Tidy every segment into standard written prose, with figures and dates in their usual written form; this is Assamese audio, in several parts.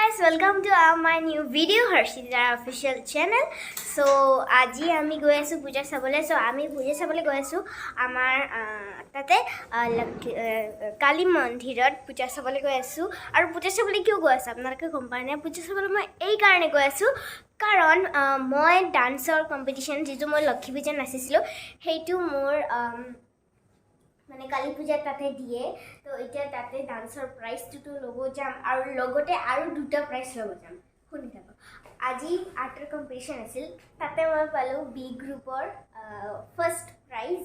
guys, welcome to my new video, Harshita official channel. So, aji ami goi asu puja sabole. So, ami puja sabole goi asu amar tate Kali Mandirat puja sabole goi asu. Aru puja sabole kyo goi asu? Apnalake gom pai na puja sabole moi ei karone goi asu. Karon moi dancer competition jitu moi Lakhi puja nasisilo heitu mor মানে কালী পূজা তাতে দিয়ে তো এটা তাতে ডান্সৰ প্ৰাইজটো লব যাম আৰু লগতে আৰু দুটা প্ৰাইজ লব যাম শুনি থাকক আজি আৰ্টৰ কম্পিটিশন আছিল তাতে মই পালো বি গ্ৰুপৰ ফাৰ্ষ্ট প্ৰাইজ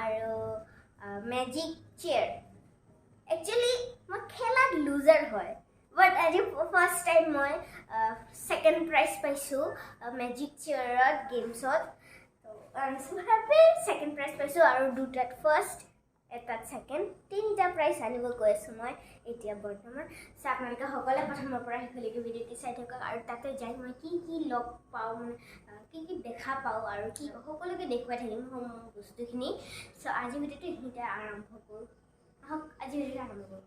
আৰু ম্যাজিক চেয়াৰ একচুয়ালি মই খেলাত লুজাৰ হয় বাট আজি ফাৰ্ষ্ট টাইম মই সেকেন্ড প্ৰাইজ পাইছো ম্যাজিক চেয়াৰত গেমছত তো I am so happy second prize পাইছো আৰু দুটাত ফাৰ্ষ্ট এটাত সেকেন্ড তিনটা প্ৰাইজ আনিব গৈ আছো মই এতিয়া বৰ্তমান সো আপোনালোকে সকলে প্ৰথমৰ পৰা হেকলৈকে ভিডিঅ'টি চাই থাকক আৰু তাতে যাই মই কি কি লগ পাও কি কি দেখা পাও আৰু কি সকলোকে দেখুৱাই থাকিম বস্তুখিনি সো আজি ভিডিঅ'টি হিটা আৰম্ভ কৰো আহক আজি ভিডিঅ'টি আৰম্ভ কৰো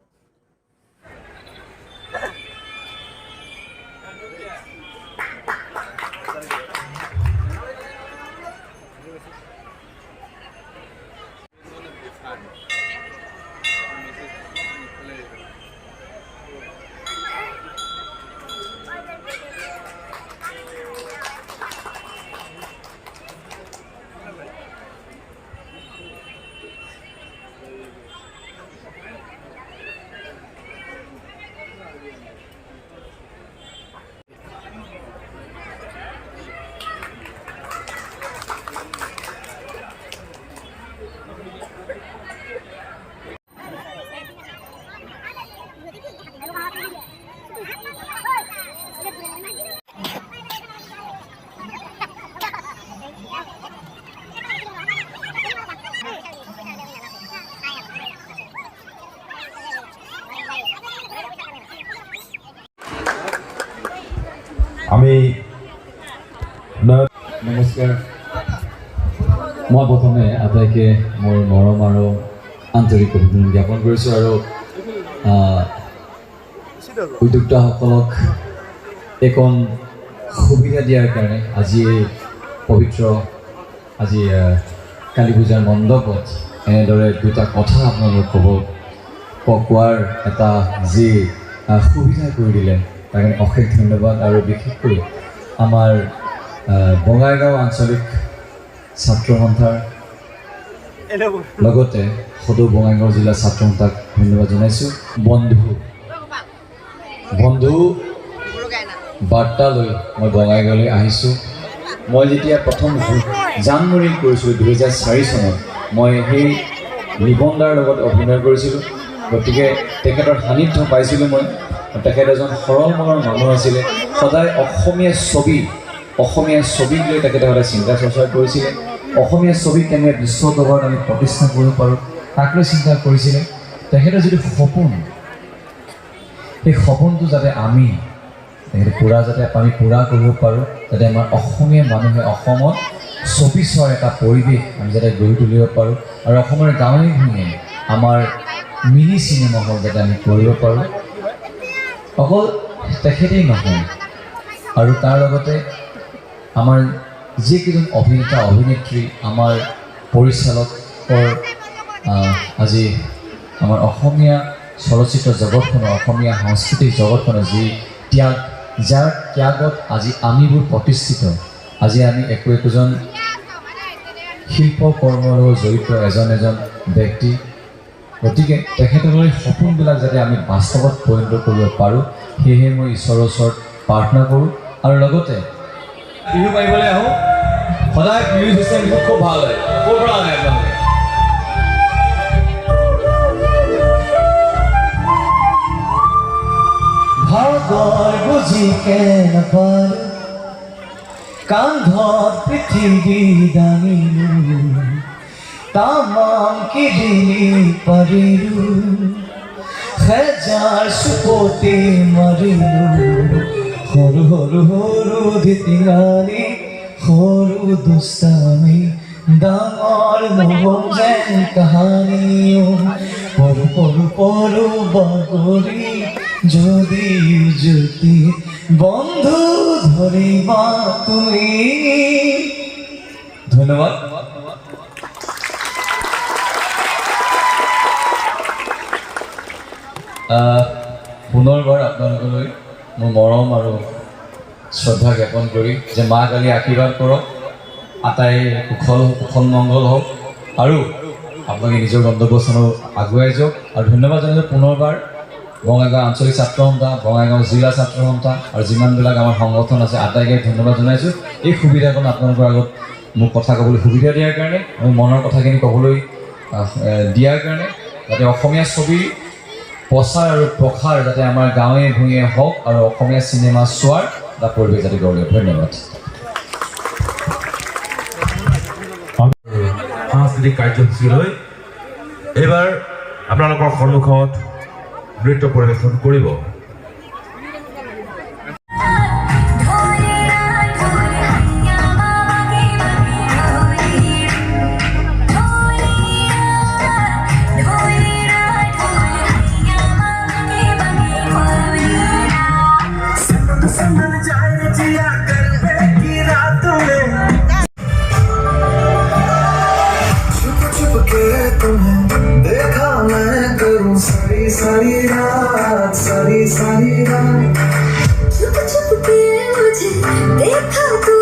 আমি নমস্কাৰ মই প্ৰথমে আটাইকে মোৰ মৰম আৰু আন্তৰিক অভিনন্দন জ্ঞাপন কৰিছোঁ আৰু উদ্যোক্তাসকলক এইকণ সুবিধা দিয়াৰ কাৰণে আজি পবিত্ৰ আজি কালী পূজাৰ মণ্ডপত এনেদৰে দুটা কথা আপোনালোকক কোৱাৰ এটা যি সুবিধা কৰি দিলে তাৰ কাৰণে অশেষ ধন্যবাদ আৰু বিশেষকৈ আমাৰ বঙাইগাঁও আঞ্চলিক ছাত্ৰ সন্থাৰ লগতে সদৌ বঙাইগাঁও জিলা ছাত্ৰ সন্থাক ধন্যবাদ জনাইছোঁ বন্ধু বাৰ্তালৈ মই বঙাইগাঁৱলৈ আহিছোঁ মই যেতিয়া প্ৰথম জানুৱাৰীত কৰিছিলোঁ 2004 চনত মই সেই নিবন্দাৰ লগত অভিনয় কৰিছিলোঁ গতিকে তেখেতৰ সান্নিধ্য পাইছিলোঁ মই তেখেত এজন সৰল মনৰ মানুহ আছিলে সদায় অসমীয়া ছবিক লৈ তেখেতে সদায় চিন্তা চৰ্চা কৰিছিলে অসমীয়া ছবিক কেনেকৈ বিশ্ব দৰবাৰত আমি প্ৰতিষ্ঠা কৰিব পাৰোঁ তাক লৈ চিন্তা কৰিছিলে তেখেতৰ যিটো সপোন সেই সপোনটো যাতে আমি পূৰা কৰিব পাৰোঁ যাতে আমাৰ অসমীয়া মানুহে অসমত ছবি চোৱাৰ এটা পৰিৱেশ আমি যাতে গঢ়ি তুলিব পাৰোঁ আৰু অসমৰ গাঁৱে ভূঞে আমাৰ মিনি চিনেমা হল যাতে আমি কৰিব পাৰোঁ অকল তেখেতেই নহয় আৰু তাৰ লগতে আমাৰ যিকেইজন অভিনেতা অভিনেত্ৰী আমাৰ পৰিচালকৰ আজি আমাৰ অসমীয়া চলচ্চিত্ৰ জগতখনৰ অসমীয়া সাংস্কৃতিক জগতখনৰ যি যাৰ ত্যাগত আজি আমিবোৰ প্ৰতিষ্ঠিত আজি আমি একোজন শিল্পকৰ্মৰ লগত জড়িত এজন ব্যক্তি গতিকে তেখেতসকলৰ সপোনবিলাক যাতে আমি বাস্তৱত পৰিণত কৰিব পাৰোঁ সেয়েহে মই ঈশ্বৰৰ ওচৰত প্ৰাৰ্থনা কৰোঁ আৰু লগতে বিহু মাৰিবলৈ আহোঁ সদায় বিহু চিষ্টেমটো খুব ভাল হয় ক'ৰ পৰা আনে আপোনালোকে ভাগৰ বুজি নাপায় কান্ধত পৃথিৱী দাঙিলোঁ তামাম কিদিনি পাৰিলোঁ হেজাৰ চুপতি মাৰিলোঁ সৰু সৰু সৰু ধিটিঙালি সৰু দুষ্টামি ডাঙৰ নহ'ল যেন কাহানী পৰু পৰু পৰু বাগৰি যদি জ্যোতি বন্ধু ধৰিবা তুমি। ধন্যবাদ। পুনৰবাৰ আপোনালোকলৈ মোৰ মৰম আৰু শ্ৰদ্ধা জ্ঞাপন কৰি যে মা কালি আশীৰ্বাদ কৰক, আটাই কুশল মংগল হওক আৰু আপোনালোকে নিজৰ গন্তব্যস্থানত আগুৱাই যাওক। আৰু ধন্যবাদ জনাইছোঁ পুনৰবাৰ বঙাইগাঁও আঞ্চলিক ছাত্ৰ সন্থা, বঙাইগাঁও জিলা ছাত্ৰ সন্থা আৰু যিমানবিলাক আমাৰ সংগঠন আছে আটাইকে ধন্যবাদ জনাইছোঁ এই সুবিধাকণ আপোনালোকৰ আগত মোক কথা ক'বলৈ সুবিধা দিয়াৰ কাৰণে, মোৰ মনৰ কথাখিনি ক'বলৈ দিয়াৰ কাৰণে, যাতে অসমীয়া ছবিৰ প্ৰচাৰ আৰু প্ৰসাৰ যাতে আমাৰ গাঁৱে ভূঞে হওক আৰু অসমীয়া চিনেমা চোৱাৰ এটা পৰিৱেশ যাতে গঢ় লওক। ধন্যবাদ। সাংস্কৃতিক কাৰ্যসূচীলৈ এইবাৰ আপোনালোকৰ সন্মুখত নৃত্য পৰিৱেশন কৰিব। सारी रात छुप छुप के मुझे देखा तू